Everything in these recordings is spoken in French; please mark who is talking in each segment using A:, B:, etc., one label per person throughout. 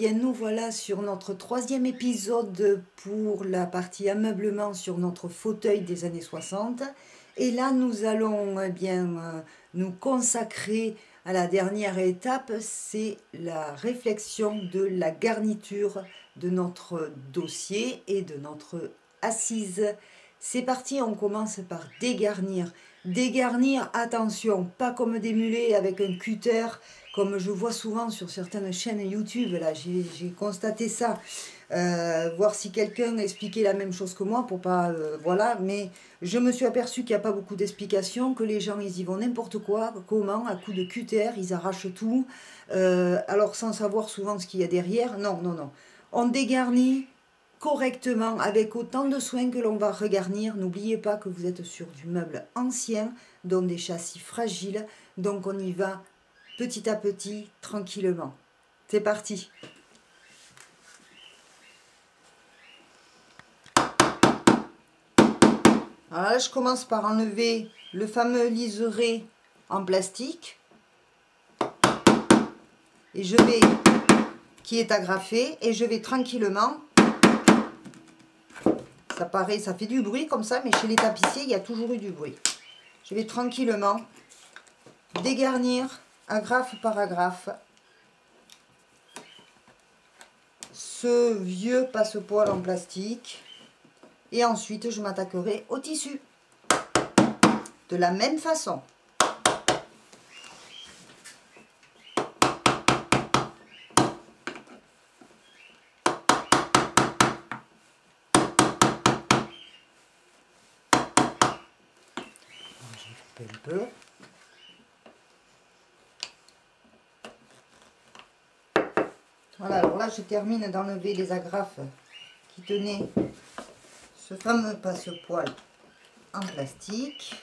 A: bien nous voilà sur notre troisième épisode pour la partie ameublement sur notre fauteuil des années 60. Et là nous allons nous consacrer à la dernière étape, c'est la réflexion de la garniture de notre dossier et de notre assise. C'est parti, on commence par dégarnir. Dégarnir, attention, pas comme des mulets avec un cutter, comme je vois souvent sur certaines chaînes YouTube. Là, j'ai constaté ça. Voir si quelqu'un expliquait la même chose que moi pour pas... voilà, mais je me suis aperçue qu'il n'y a pas beaucoup d'explications, que les gens, ils y vont n'importe quoi, comment, à coup de cutter, ils arrachent tout, alors sans savoir souvent ce qu'il y a derrière. Non, non, non. On dégarnit correctement, avec autant de soin que l'on va regarnir. N'oubliez pas que vous êtes sur du meuble ancien, dont des châssis fragiles, donc on y va petit à petit, tranquillement. C'est parti. Alors là, je commence par enlever le fameux liseré en plastique. Et je vais, qui est agrafé, et je vais tranquillement. Ça paraît, ça fait du bruit comme ça, mais chez les tapissiers, il y a toujours eu du bruit. Je vais tranquillement dégarnir, agrafe par agrafe, ce vieux passe-poil en plastique. Et ensuite, je m'attaquerai au tissu. De la même façon. Je vais couper un peu. Voilà, alors là, je termine d'enlever les agrafes qui tenaient ce fameux passe-poil en plastique.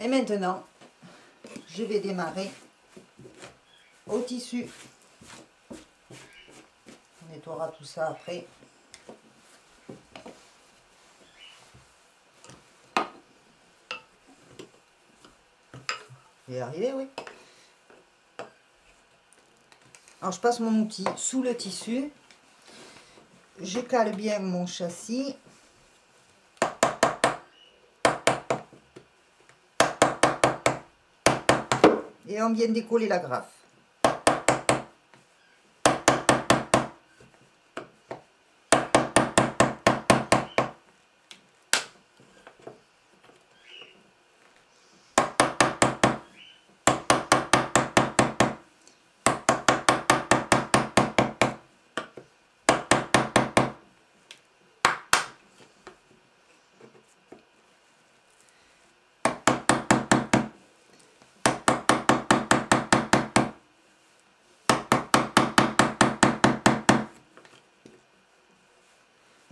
A: Et maintenant, je vais démarrer au tissu. On nettoiera tout ça après. Je vais y arriver, oui. Alors, je passe mon outil sous le tissu. Je cale bien mon châssis. Et on vient décoller l'agrafe.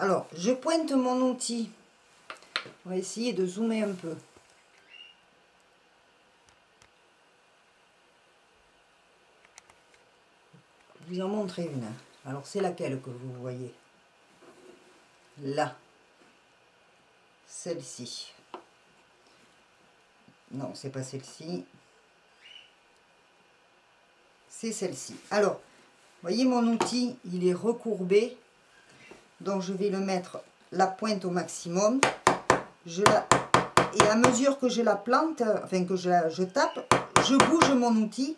A: Alors, je pointe mon outil. On va essayer de zoomer un peu. Je vous en montrer une. Alors, c'est laquelle que vous voyez? Là. Celle-ci. Non, c'est pas celle-ci. C'est celle-ci. Alors, vous voyez mon outil, il est recourbé. Donc, je vais le mettre la pointe au maximum. Et à mesure que je la plante, enfin que je tape, je bouge mon outil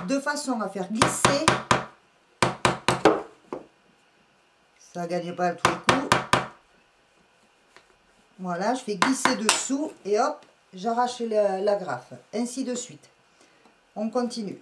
A: de façon à faire glisser. Ça ne gagne pas à tous les coups. Voilà, je fais glisser dessous et hop, j'arrache l'agrafe. Ainsi de suite. On continue.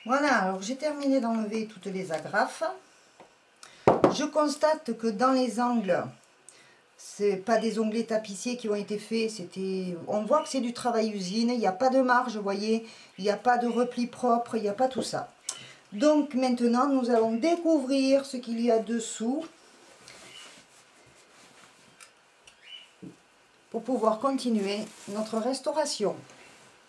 A: Voilà, alors j'ai terminé d'enlever toutes les agrafes. Je constate que dans les angles, c'est pas des onglets tapissiers qui ont été faits, on voit que c'est du travail usine, il n'y a pas de marge, vous voyez, il n'y a pas de repli propre, il n'y a pas tout ça. Donc maintenant, nous allons découvrir ce qu'il y a dessous pour pouvoir continuer notre restauration.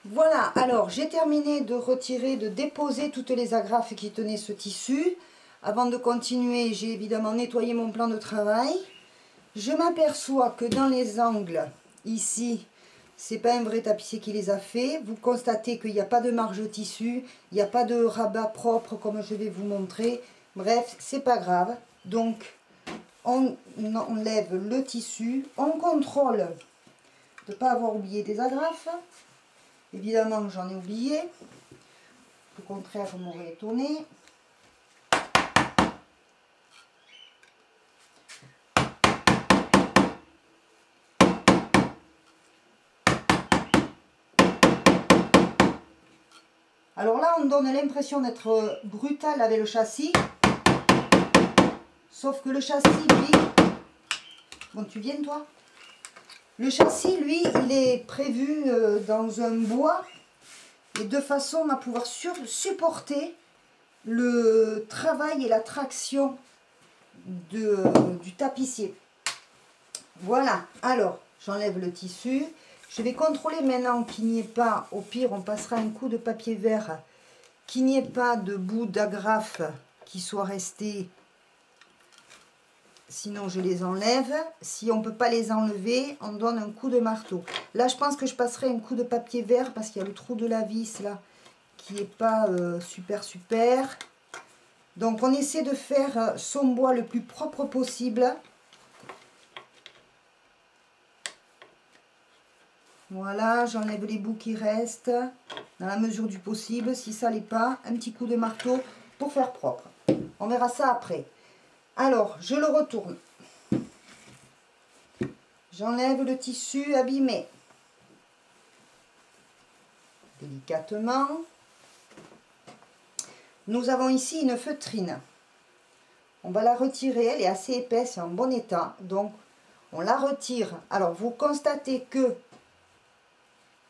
A: Voilà, alors j'ai terminé de retirer, de déposer toutes les agrafes qui tenaient ce tissu. Avant de continuer, j'ai évidemment nettoyé mon plan de travail. Je m'aperçois que dans les angles, ici, c'est pas un vrai tapissier qui les a fait. Vous constatez qu'il n'y a pas de marge au tissu, il n'y a pas de rabat propre comme je vais vous montrer. Bref, c'est pas grave. Donc, on enlève le tissu, on contrôle de ne pas avoir oublié des agrafes. Évidemment, j'en ai oublié. Au contraire, je m'aurais étonné. Alors là, on donne l'impression d'être brutal avec le châssis. Sauf que le châssis, lui... Bon, tu viens, toi? Le châssis, lui, il est prévu dans un bois et de façon à pouvoir supporter le travail et la traction du tapissier. Voilà, alors j'enlève le tissu. Je vais contrôler maintenant qu'il n'y ait pas, au pire on passera un coup de papier vert, qu'il n'y ait pas de bout d'agrafe qui soit resté. Sinon, je les enlève. Si on ne peut pas les enlever, on donne un coup de marteau. Là, je pense que je passerai un coup de papier vert parce qu'il y a le trou de la vis là qui n'est pas super. Donc, on essaie de faire son bois le plus propre possible. Voilà, j'enlève les bouts qui restent dans la mesure du possible. Si ça l'est pas, un petit coup de marteau pour faire propre. On verra ça après. Alors, je le retourne. J'enlève le tissu abîmé. Délicatement. Nous avons ici une feutrine. On va la retirer, elle est assez épaisse et en bon état. Donc, on la retire. Alors, vous constatez que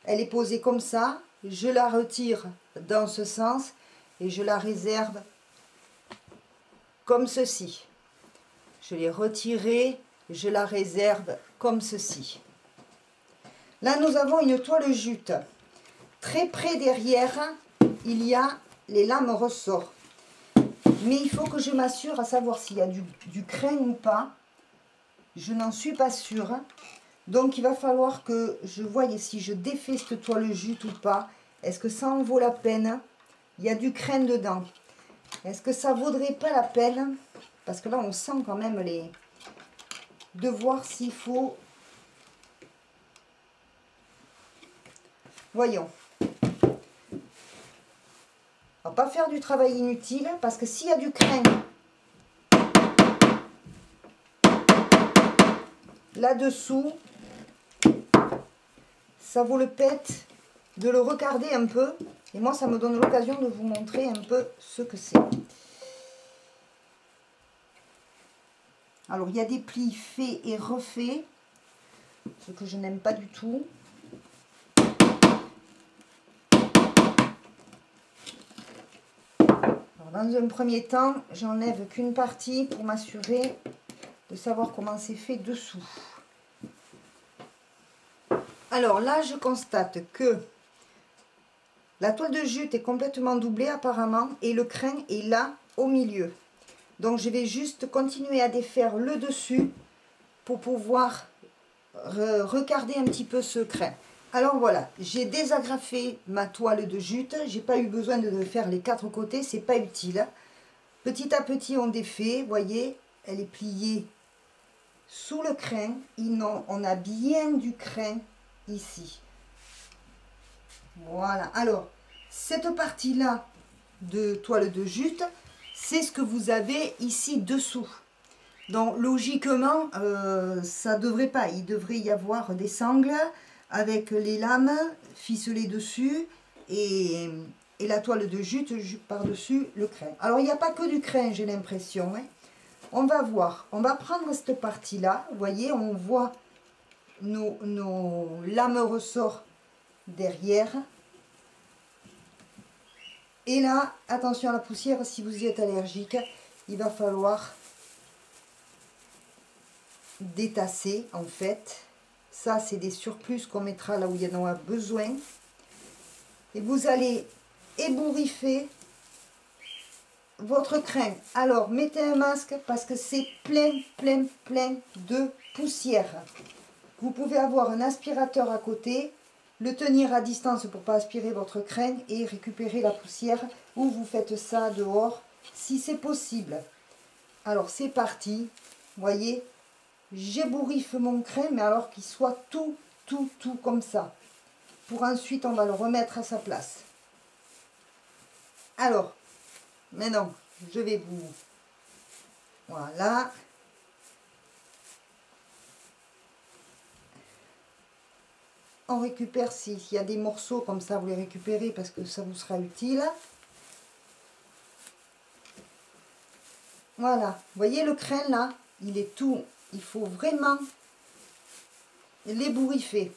A: elle est posée comme ça. Je la retire dans ce sens et je la réserve comme ceci. Je l'ai retirée, je la réserve comme ceci. Là, nous avons une toile jute. Très près derrière, il y a les lames ressorts. Mais il faut que je m'assure à savoir s'il y a du crin ou pas. Je n'en suis pas sûre. Donc, il va falloir que je voie si je défais cette toile jute ou pas. Est-ce que ça en vaut la peine? Il y a du crin dedans. Est-ce que ça vaudrait pas la peine? Parce que là, on sent quand même les... de voir s'il faut... Voyons. On va pas faire du travail inutile, parce que s'il y a du crin là-dessous, ça vaut le pet de le regarder un peu. Et moi, ça me donne l'occasion de vous montrer un peu ce que c'est. Alors, il y a des plis faits et refaits, ce que je n'aime pas du tout. Alors, dans un premier temps, j'enlève qu'une partie pour m'assurer de savoir comment c'est fait dessous. Alors là, je constate que la toile de jute est complètement doublée apparemment et le crin est là au milieu. Donc je vais juste continuer à défaire le dessus pour pouvoir regarder un petit peu ce crin. Alors voilà, j'ai désagrafé ma toile de jute. J'ai pas eu besoin de faire les 4 côtés, c'est pas utile. Petit à petit on défait, vous voyez, elle est pliée sous le crin. On a bien du crin ici. Voilà, alors cette partie là de toile de jute, c'est ce que vous avez ici dessous. Donc logiquement ça devrait pas, il devrait y avoir des sangles avec les lames ficelées dessus et et la toile de jute par-dessus le crin. Alors, il n'y a pas que du crin, j'ai l'impression. Hein. On va voir. On va prendre cette partie-là. Vous voyez, on voit nos lames ressort derrière. Et là, attention à la poussière, si vous y êtes allergique, il va falloir détasser, en fait. Ça, c'est des surplus qu'on mettra là où il y en a besoin. Et vous allez ébouriffer votre crin. Alors, mettez un masque parce que c'est plein de poussière. Vous pouvez avoir un aspirateur à côté, le tenir à distance pour ne pas aspirer votre crin et récupérer la poussière, ou vous faites ça dehors si c'est possible. Alors, c'est parti. Vous voyez, j'ébouriffe mon crin, mais alors qu'il soit tout comme ça. Pour ensuite, on va le remettre à sa place. Alors, maintenant, je vais vous... Voilà. On récupère, s'il y a des morceaux comme ça, vous les récupérez parce que ça vous sera utile. Voilà. Vous voyez le crin là, il est tout... Il faut vraiment l'ébouriffer.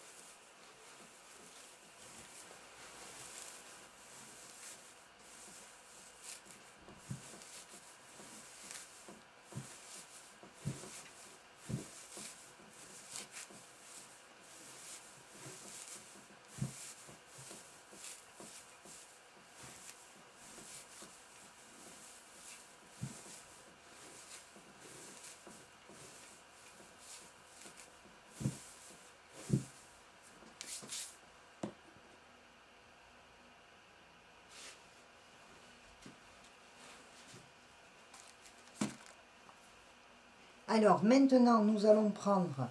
A: Alors, maintenant, nous allons prendre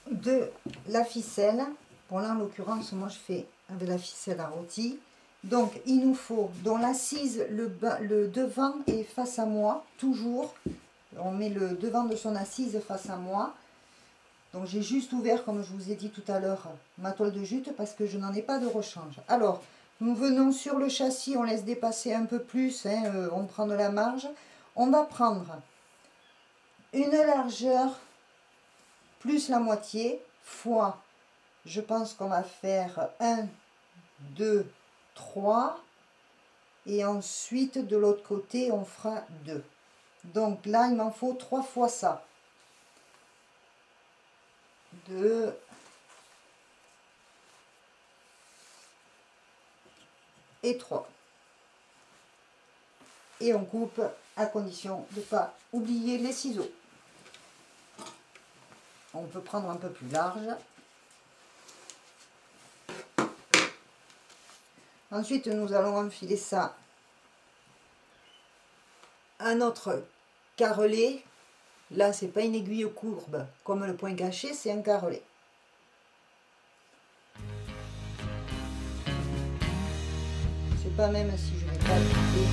A: de la ficelle. Bon, là, en l'occurrence, moi, je fais avec la ficelle à rôti. Donc, il nous faut, dont l'assise, le devant est face à moi, toujours. On met le devant de son assise face à moi. Donc, j'ai juste ouvert, comme je vous ai dit tout à l'heure, ma toile de jute parce que je n'en ai pas de rechange. Alors, nous venons sur le châssis, on laisse dépasser un peu plus, hein, on prend de la marge. On va prendre une largeur plus la moitié, fois, je pense qu'on va faire 1, 2, 3. Et ensuite, de l'autre côté, on fera 2. Donc là, il m'en faut 3 fois ça. 2. Et 3. Et on coupe à condition de ne pas oublier les ciseaux. On peut prendre un peu plus large. Ensuite, nous allons enfiler ça à notre carrelet. Là, c'est pas une aiguille courbe comme le point caché, c'est un carrelet. Je sais pas même si je vais pas couper.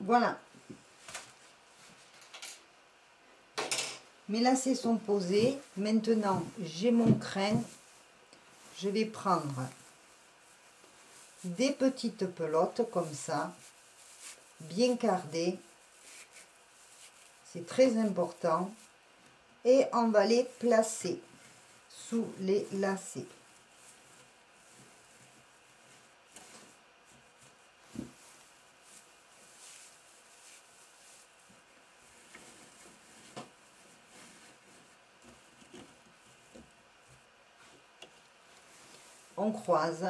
A: Voilà. Mes lacets sont posés. Maintenant, j'ai mon crin. Je vais prendre des petites pelotes comme ça, bien cardées. C'est très important. Et on va les placer sous les lacets. On croise.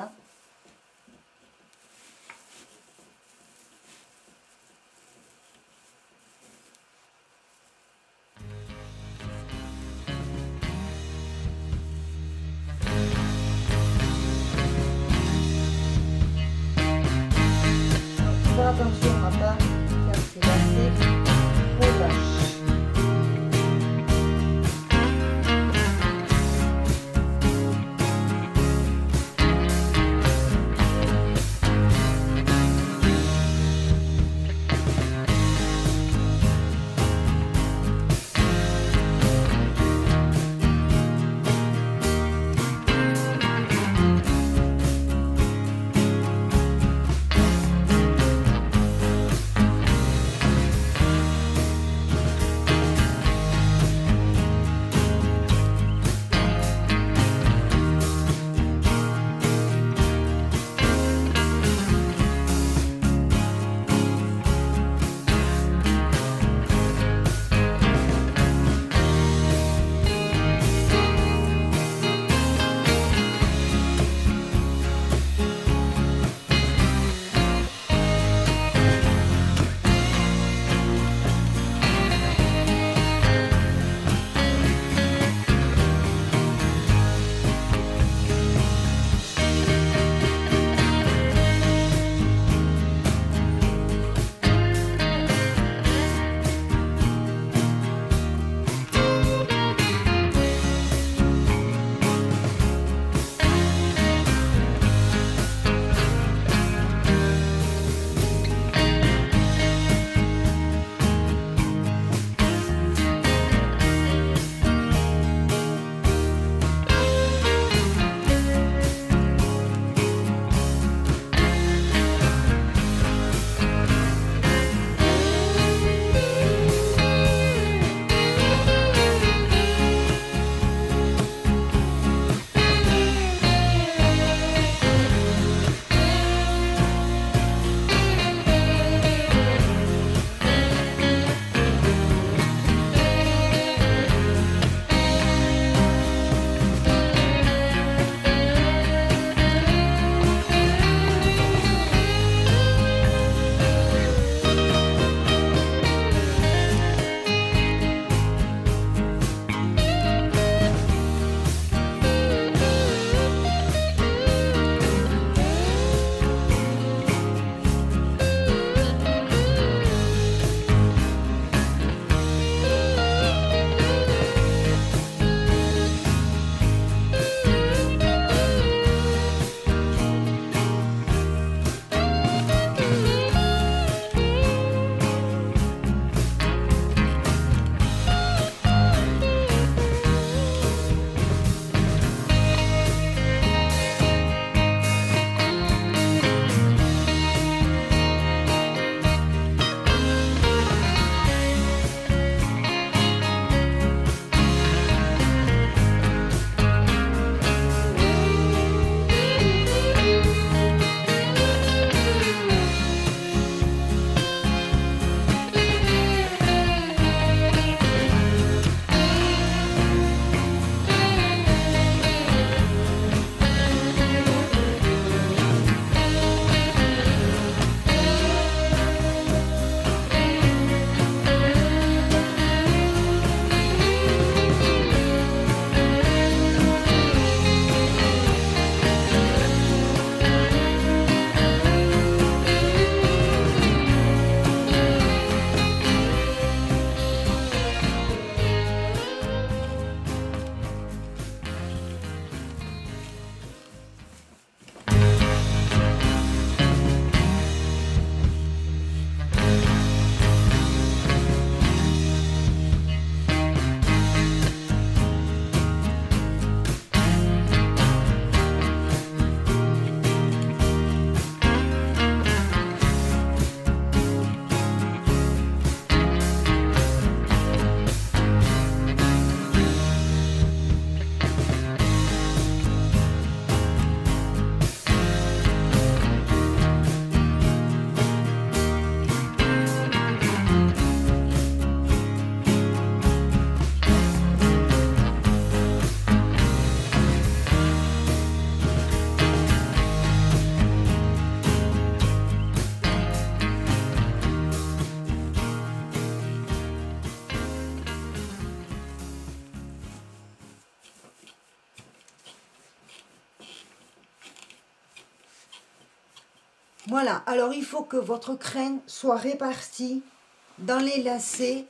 A: Faire attention à ne pas casser lacets trop vaches. Voilà, alors il faut que votre crin soit réparti dans les lacets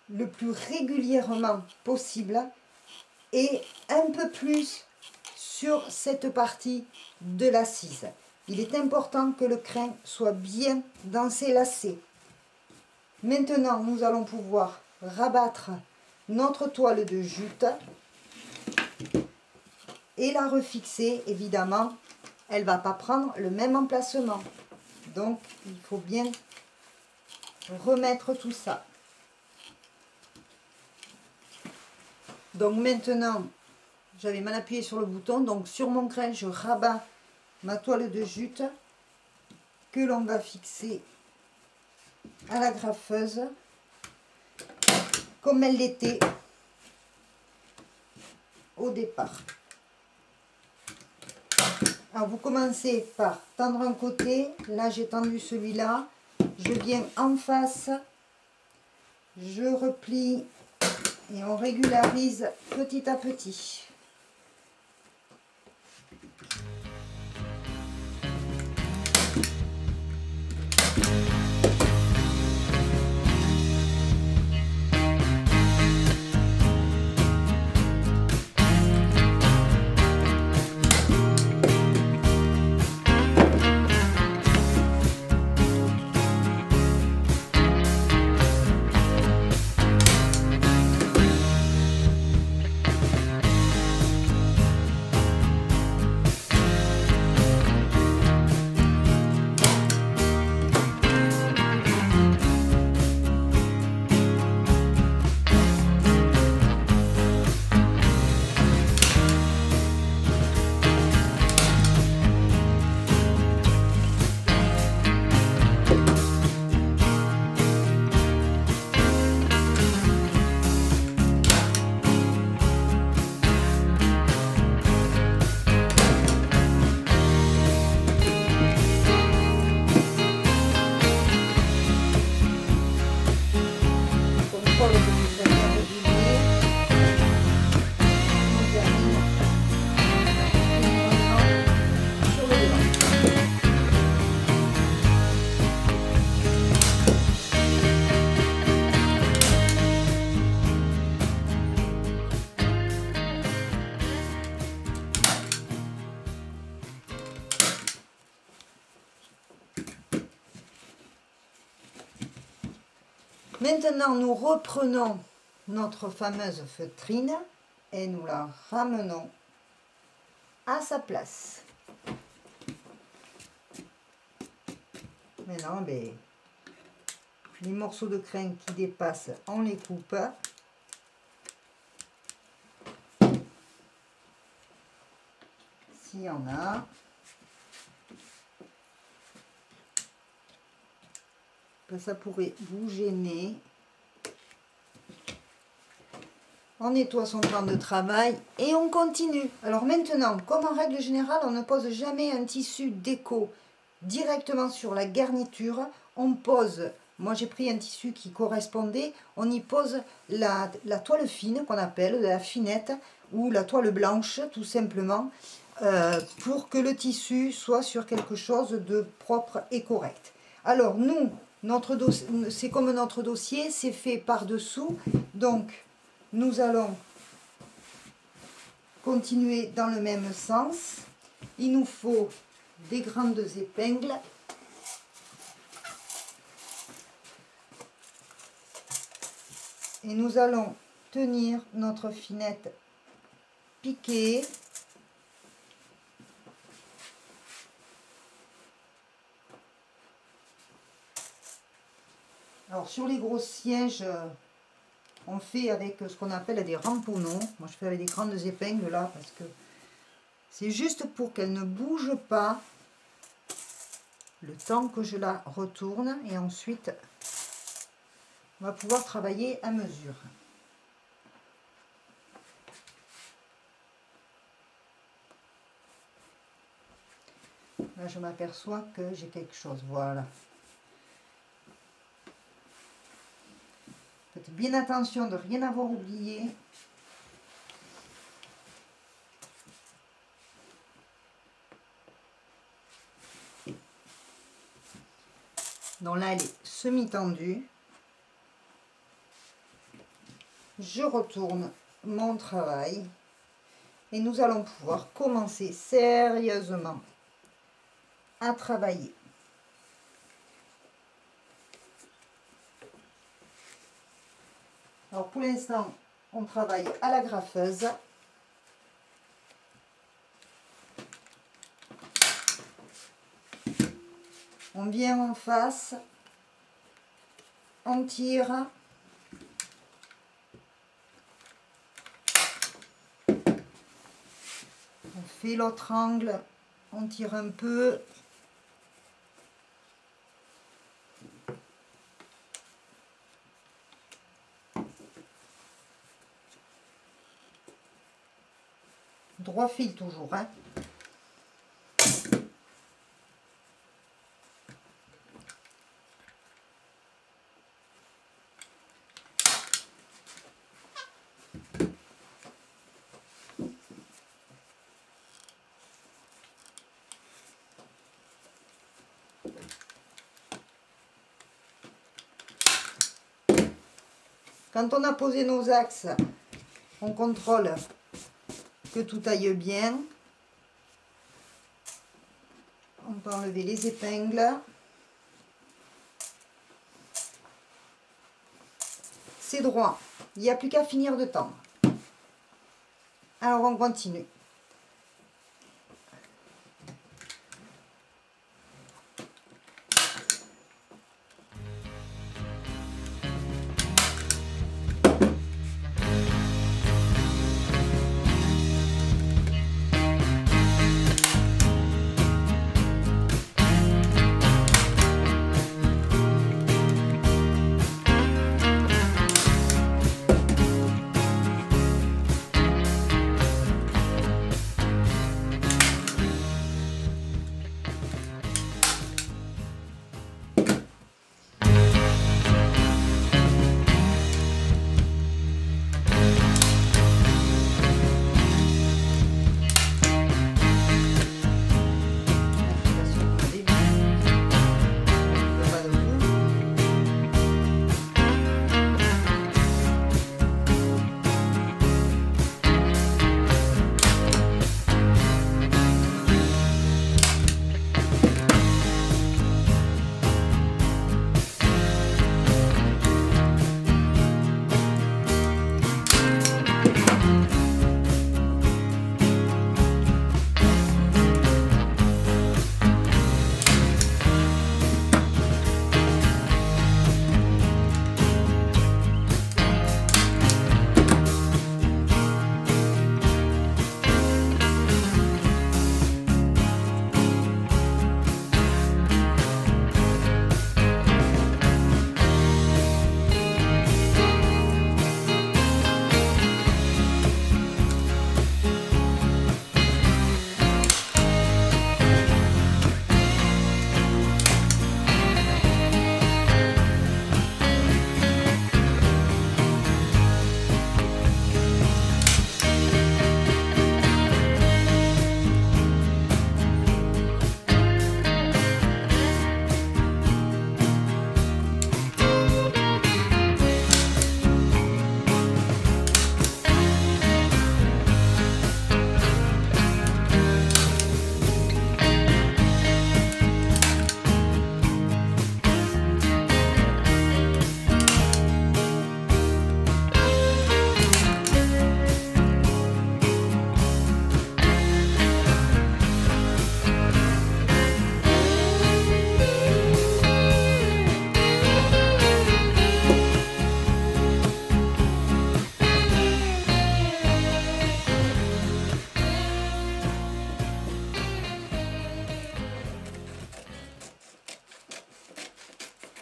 A: le plus régulièrement possible et un peu plus sur cette partie de l'assise. Il est important que le crin soit bien dans ses lacets. Maintenant, nous allons pouvoir rabattre notre toile de jute et la refixer. Évidemment, elle ne va pas prendre le même emplacement. Donc, il faut bien remettre tout ça. Donc maintenant, j'avais mal appuyé sur le bouton. Donc sur mon crin, je rabats ma toile de jute que l'on va fixer à la graffeuse comme elle l'était au départ. Alors vous commencez par tendre un côté. Là j'ai tendu celui-là. Je viens en face. Je replie et on régularise petit à petit. Maintenant, nous reprenons notre fameuse feutrine et nous la ramenons à sa place. Maintenant, les morceaux de crin qui dépassent, on les coupe. S'il y en a. Ça pourrait vous gêner. On nettoie son plan de travail et on continue. Alors maintenant, comme en règle générale, on ne pose jamais un tissu déco directement sur la garniture. On pose, moi j'ai pris un tissu qui correspondait, on y pose la toile fine qu'on appelle, la finette, ou la toile blanche tout simplement, pour que le tissu soit sur quelque chose de propre et correct. Alors nous, c'est comme notre dossier, c'est fait par-dessous, donc nous allons continuer dans le même sens. Il nous faut des grandes épingles. Et nous allons tenir notre finette piquée. Alors sur les gros sièges, on fait avec ce qu'on appelle des ramponneaux. Moi je fais avec des grandes épingles là parce que c'est juste pour qu'elle ne bouge pas le temps que je la retourne et ensuite on va pouvoir travailler à mesure. Là je m'aperçois que j'ai quelque chose, voilà. Faites bien attention de rien avoir oublié. Donc là, elle est semi-tendue. Je retourne mon travail et nous allons pouvoir commencer sérieusement à travailler. Alors pour l'instant, on travaille à la graffeuse. On vient en face, on tire. On fait l'autre angle, on tire un peu. Droit fil toujours, hein. Quand on a posé nos axes, on contrôle que tout aille bien. On peut enlever les épingles. C'est droit, il n'y a plus qu'à finir de tendre. Alors on continue.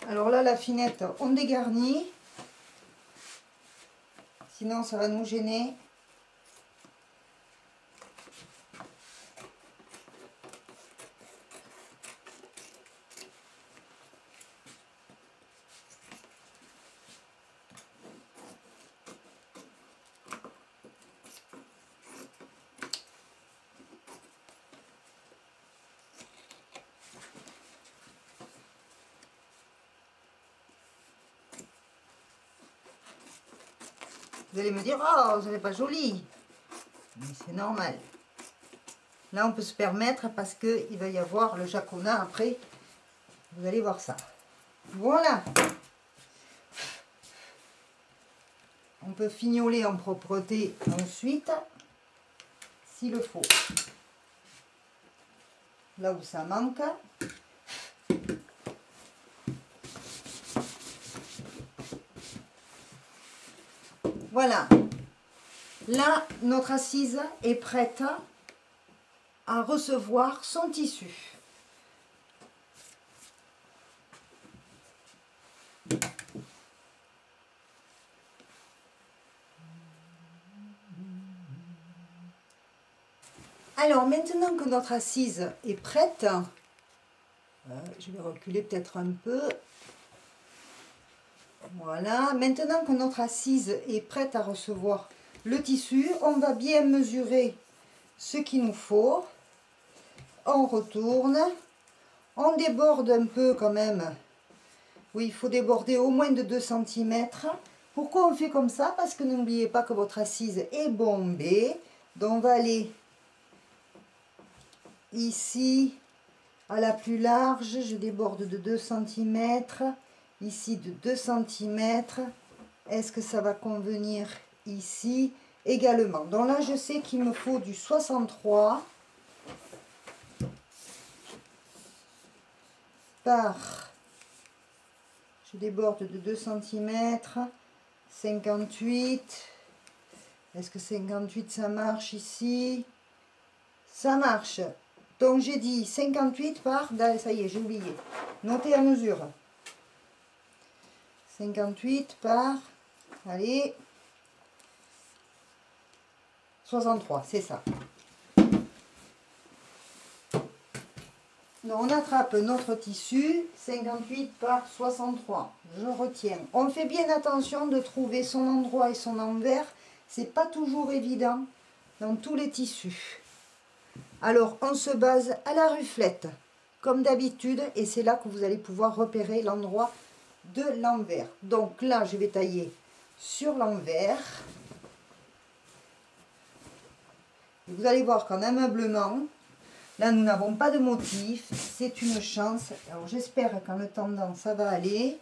A: Alors là, la finette, on dégarnit. Sinon, ça va nous gêner. Vous allez me dire, oh, ce n'est pas joli. Mais c'est normal. Là, on peut se permettre parce qu'il va y avoir le jaconat après. Vous allez voir ça. Voilà. On peut fignoler en propreté ensuite, s'il le faut. Là où ça manque. Voilà. Là, notre assise est prête à recevoir son tissu. Alors, maintenant que notre assise est prête, je vais reculer peut-être un peu. Voilà, maintenant que notre assise est prête à recevoir le tissu, on va bien mesurer ce qu'il nous faut. On retourne, on déborde un peu quand même. Oui, il faut déborder au moins de 2 cm. Pourquoi on fait comme ça? Parce que n'oubliez pas que votre assise est bombée. Donc on va aller ici à la plus large, je déborde de 2 cm. Ici de 2 cm. Est-ce que ça va convenir ici également? Donc là, je sais qu'il me faut du 63 par, je déborde de 2 cm, 58. Est-ce que 58 ça marche ici? Ça marche. Donc j'ai dit 58 par, ça y est, j'ai oublié. Notez à mesure. 58 par, allez, 63, c'est ça. Donc on attrape notre tissu, 58 par 63, je retiens. On fait bien attention de trouver son endroit et son envers, c'est pas toujours évident dans tous les tissus. Alors on se base à la ruflette, comme d'habitude, et c'est là que vous allez pouvoir repérer l'endroit de l'envers. Donc là, je vais tailler sur l'envers. Vous allez voir qu'en ameublement, là, nous n'avons pas de motif. C'est une chance. Alors, j'espère qu'en le tendant, ça va aller.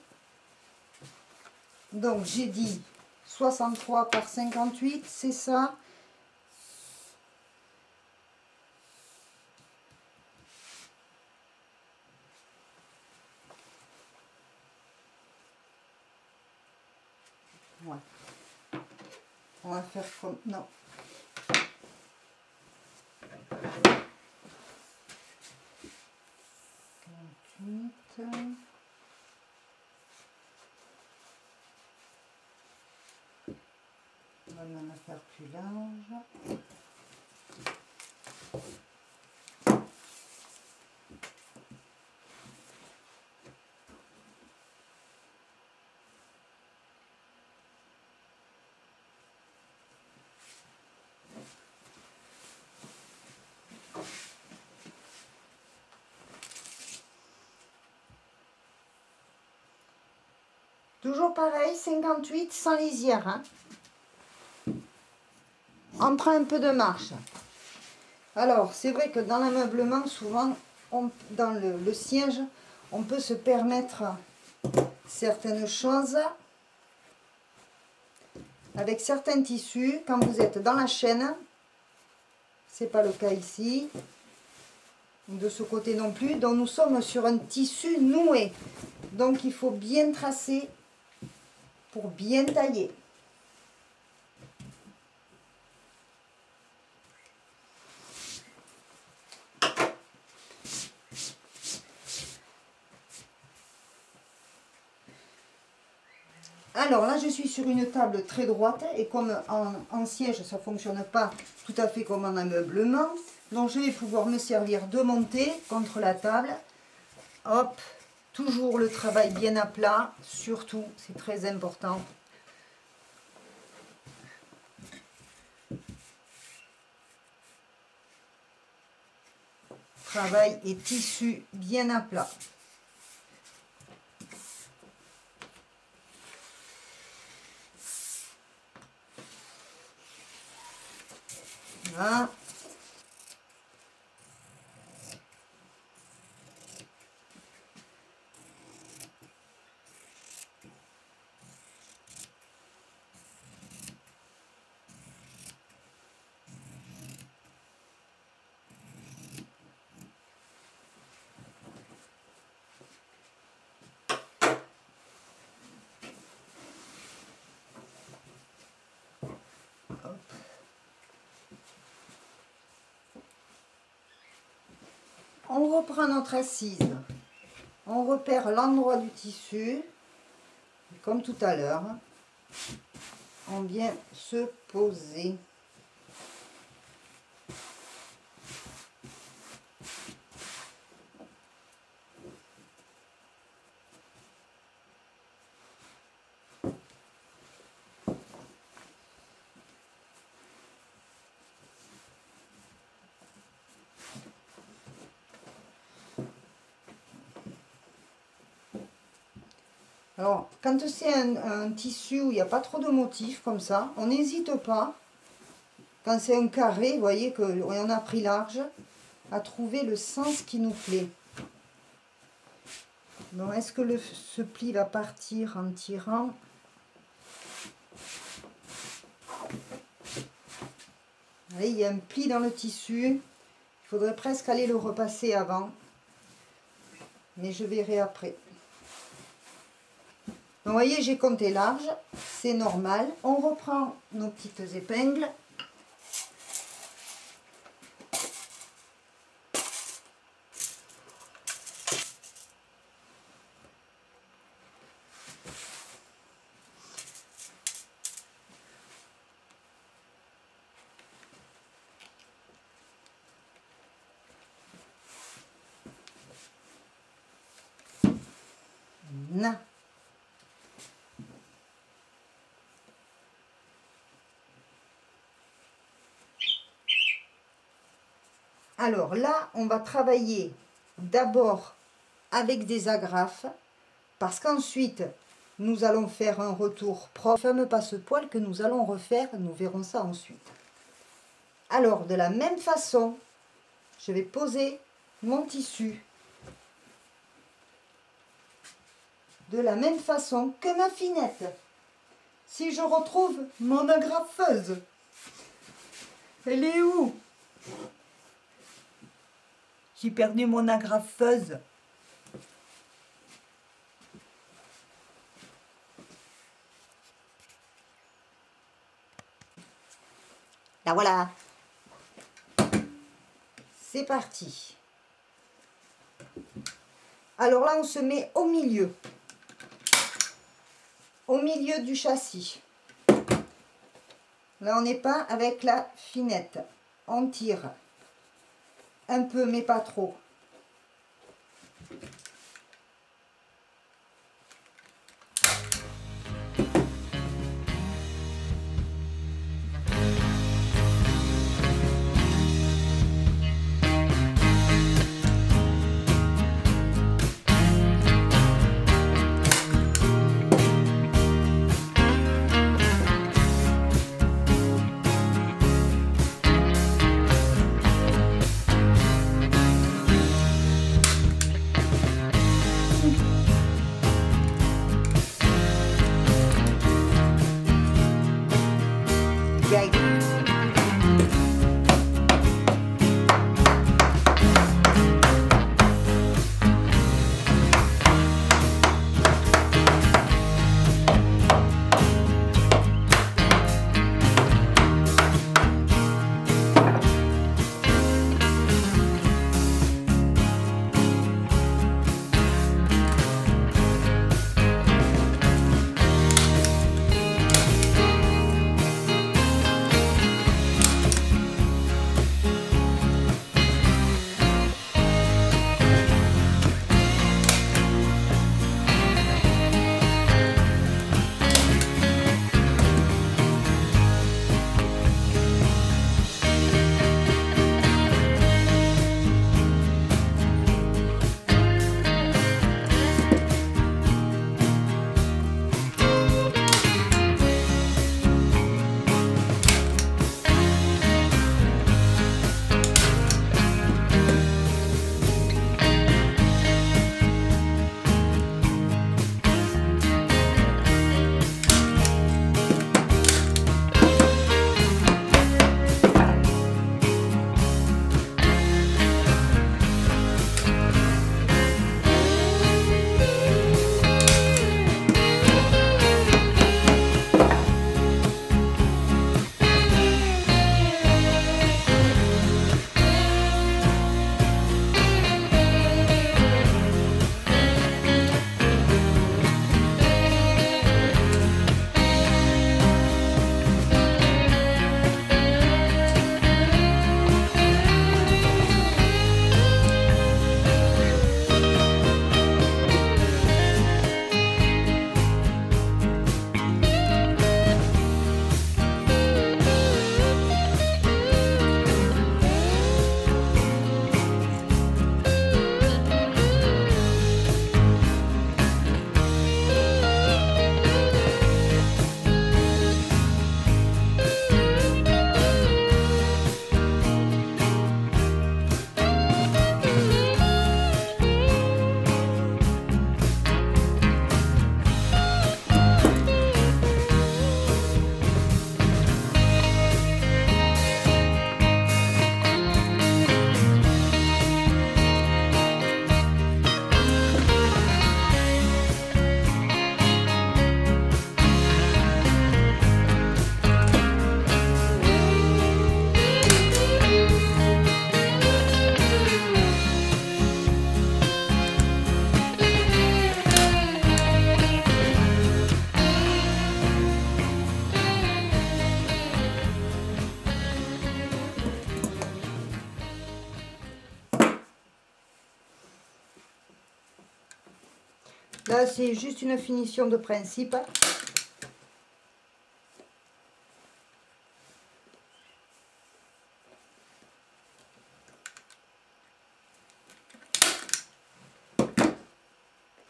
A: Donc, j'ai dit 63 par 58, c'est ça. Ouais. On va faire comme... Non. On va même faire plus large. Toujours pareil, 58 sans lisière. Hein. On prend un peu de marche. Alors, c'est vrai que dans l'ameublement, souvent, dans le siège, on peut se permettre certaines choses. Avec certains tissus, quand vous êtes dans la chaîne, c'est pas le cas ici. De ce côté non plus. Donc, nous sommes sur un tissu noué. Donc, il faut bien tracer pour bien tailler. Alors là, je suis sur une table très droite et comme en siège, ça ne fonctionne pas tout à fait comme en ameublement. Donc je vais pouvoir me servir de montée contre la table. Hop, toujours le travail bien à plat, surtout, c'est très important. Travail et tissu bien à plat. Voilà. On reprend notre assise, on repère l'endroit du tissu, comme tout à l'heure, on vient se poser. Alors, quand c'est un tissu où il n'y a pas trop de motifs comme ça, on n'hésite pas, quand c'est un carré, vous voyez qu'on a pris large, à trouver le sens qui nous plaît. Donc, est-ce que ce pli va partir en tirant? Allez, il y a un pli dans le tissu, il faudrait presque aller le repasser avant, mais je verrai après. Donc, vous voyez, j'ai compté large, c'est normal. On reprend nos petites épingles. Non. Alors là, on va travailler d'abord avec des agrafes, parce qu'ensuite, nous allons faire un retour propre, le fameux passe-poil que nous allons refaire, nous verrons ça ensuite. Alors, de la même façon, je vais poser mon tissu de la même façon que ma finette. Si je retrouve mon agrafeuse, elle est où? J'ai perdu mon agrafeuse. La voilà. C'est parti. Alors là, on se met au milieu du châssis. Là, on n'est pas avec la finette. On tire un peu, mais pas trop. Là, c'est juste une finition de principe.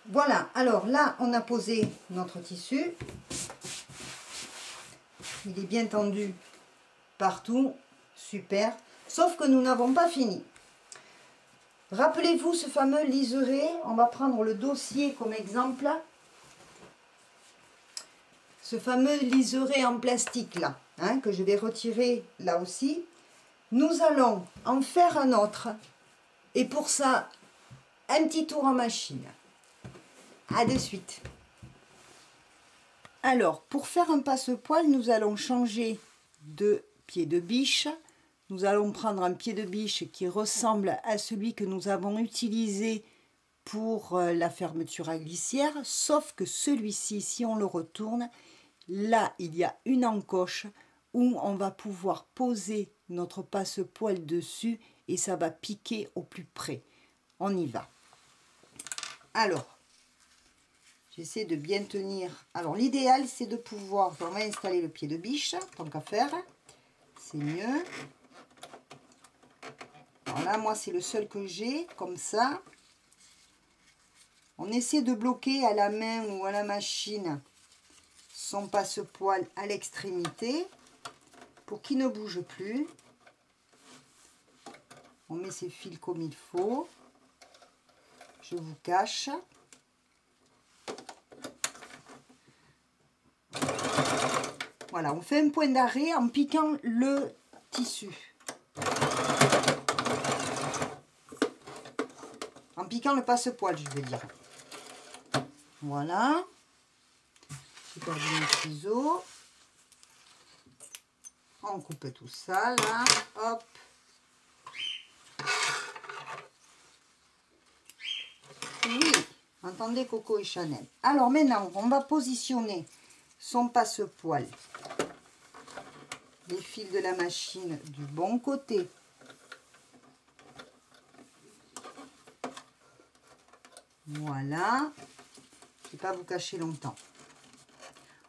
A: Voilà, alors là, on a posé notre tissu. Il est bien tendu partout, super. Sauf que nous n'avons pas fini. Rappelez-vous ce fameux liseré, on va prendre le dossier comme exemple. Ce fameux liseré en plastique là, hein, que je vais retirer là aussi. Nous allons en faire un autre. Et pour ça, un petit tour en machine. À de suite. Alors, pour faire un passepoil, nous allons changer de pied de biche. Nous allons prendre un pied de biche qui ressemble à celui que nous avons utilisé pour la fermeture à glissière, sauf que celui-ci, si on le retourne, là, il y a une encoche où on va pouvoir poser notre passepoil dessus et ça va piquer au plus près. On y va. Alors, j'essaie de bien tenir. Alors, l'idéal, c'est de pouvoir... On va installer le pied de biche, tant qu'à faire. C'est mieux. Voilà, moi, c'est le seul que j'ai, comme ça. On essaie de bloquer à la main ou à la machine son passepoil à l'extrémité pour qu'il ne bouge plus. On met ses fils comme il faut. Je vous cache. Voilà, on fait un point d'arrêt en piquant le tissu. En piquant le passepoil, je veux dire. Voilà. J'ai perdu mes ciseaux. On coupe tout ça, là. Hop. Oui, entendez Coco et Chanel. Alors maintenant, on va positionner son passepoil. Les fils de la machine du bon côté. Voilà. Je ne vais pas vous cacher longtemps.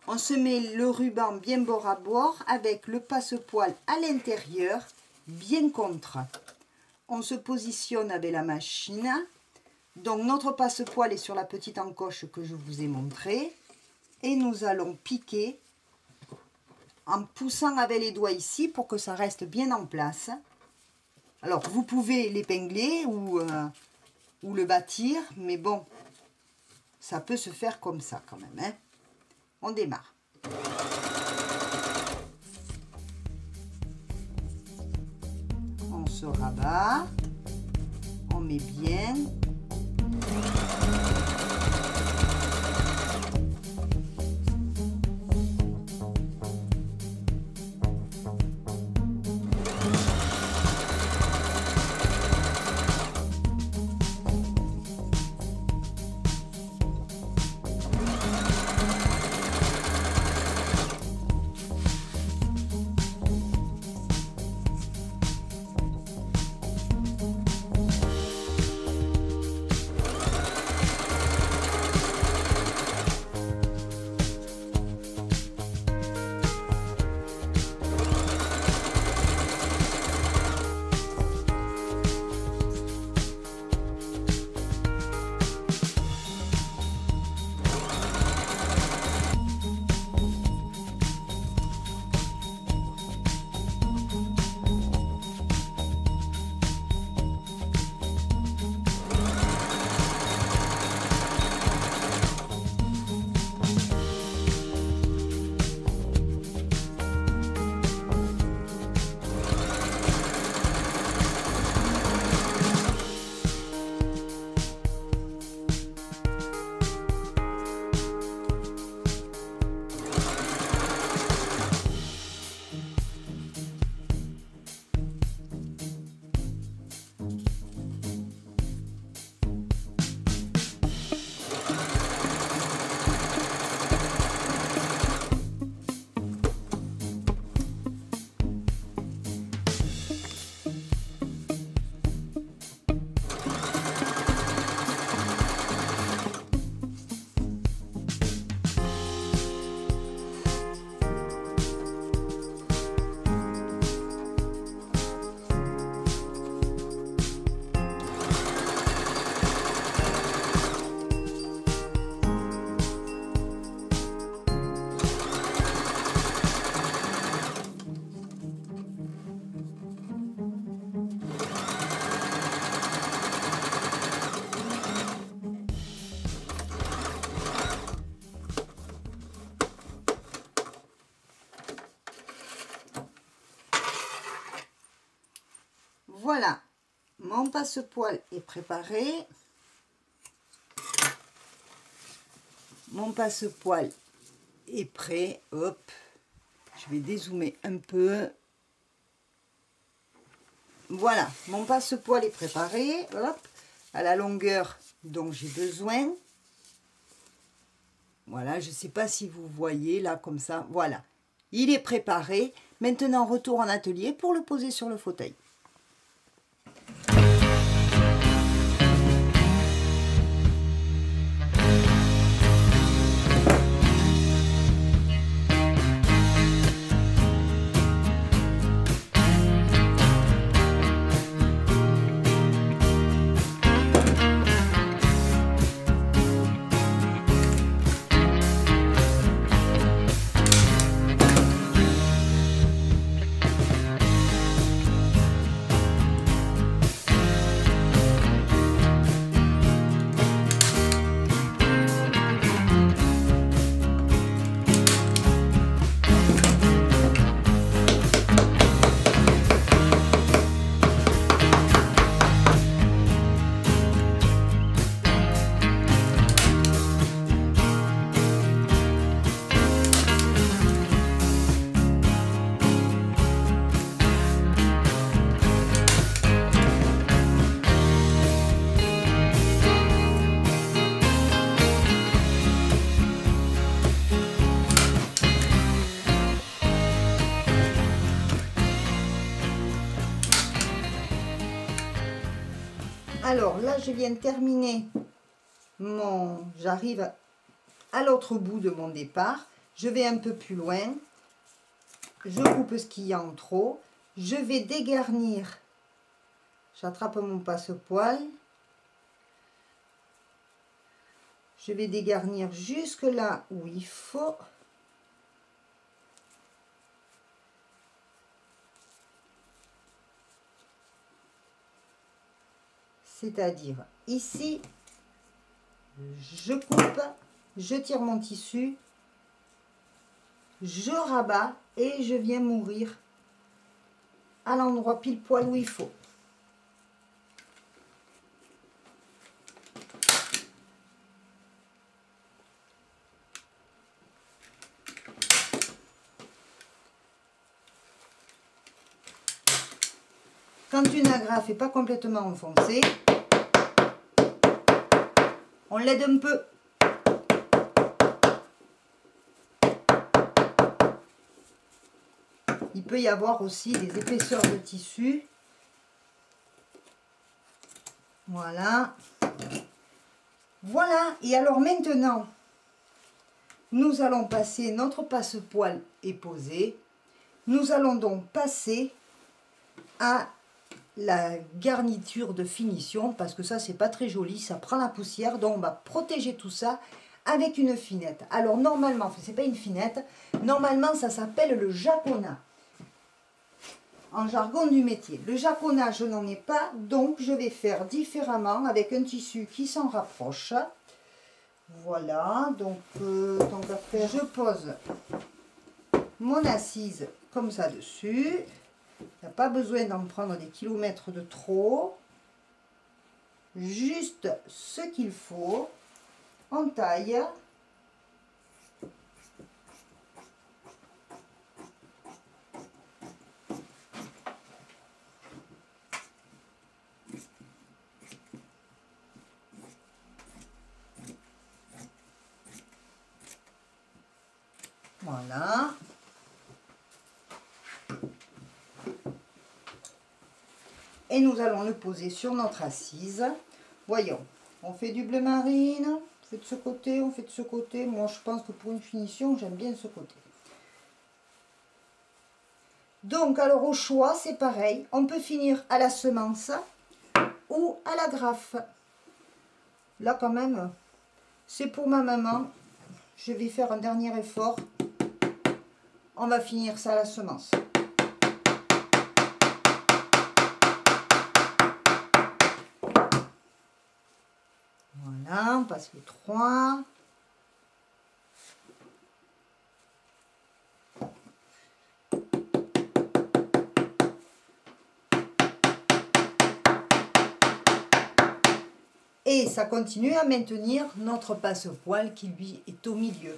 A: On se met le ruban bien bord à bord avec le passepoil à l'intérieur, bien contre. On se positionne avec la machine. Donc notre passepoil est sur la petite encoche que je vous ai montré. Et nous allons piquer en poussant avec les doigts ici pour que ça reste bien en place. Alors vous pouvez l'épingler ou le bâtir, mais bon, ça peut se faire comme ça quand même, hein. On démarre. On se rabat, on met bien. Voilà, mon passepoil est préparé. Mon passepoil est prêt. Hop, je vais dézoomer un peu. Voilà, mon passepoil est préparé. Hop, à la longueur dont j'ai besoin. Voilà, je ne sais pas si vous voyez là comme ça. Voilà, il est préparé. Maintenant, retour en atelier pour le poser sur le fauteuil. Alors là, je viens de terminer j'arrive à l'autre bout de mon départ. Je vais un peu plus loin. Je coupe ce qu'il y a en trop. Je vais dégarnir. J'attrape mon passepoil. Je vais dégarnir jusque là où il faut. C'est-à-dire ici, je coupe, je tire mon tissu, je rabats et je viens m'ouvrir à l'endroit pile poil où il faut. Quand une agrafe n'est pas complètement enfoncée, on l'aide un peu. Il peut y avoir aussi des épaisseurs de tissu. Voilà. Voilà. Et alors maintenant, nous allons passer, notre passepoil est posé. Nous allons donc passer à la garniture de finition, parce que ça c'est pas très joli, ça prend la poussière, donc on va protéger tout ça avec une finette. Alors normalement, c'est pas une finette, normalement ça s'appelle le jacquonnat en jargon du métier. Le jacquonnat, je n'en ai pas, donc je vais faire différemment avec un tissu qui s'en rapproche. Voilà, donc tant qu'à faire, je pose mon assise comme ça dessus. Il n'y a pas besoin d'en prendre des kilomètres de trop. Juste ce qu'il faut en taille. Voilà. Et nous allons le poser sur notre assise. Voyons, on fait du bleu marine, on fait de ce côté, on fait de ce côté. Moi, je pense que pour une finition, j'aime bien ce côté. Donc, alors au choix, c'est pareil. On peut finir à la semence ou à l'agrafe. Là, quand même, c'est pour ma maman. Je vais faire un dernier effort. On va finir ça à la semence. Voilà, on passe les 3. Et ça continue à maintenir notre passepoil qui lui est au milieu.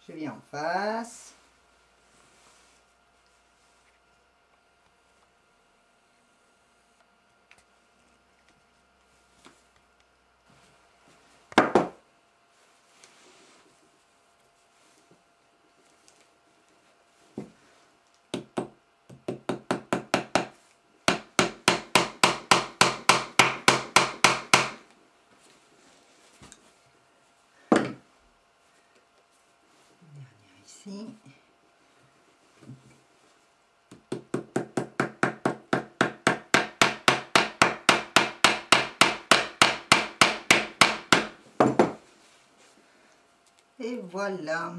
A: Je viens en face. Ici. Et voilà.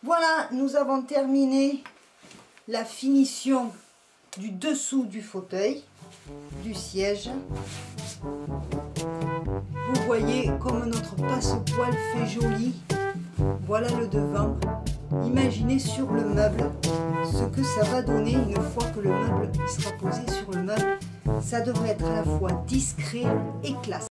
A: Voilà, nous avons terminé la finition du dessous du fauteuil, du siège. Vous voyez comme notre passepoil fait joli. Voilà le devant. Imaginez sur le meuble ce que ça va donner une fois que le meuble sera posé sur le meuble. Ça devrait être à la fois discret et classe.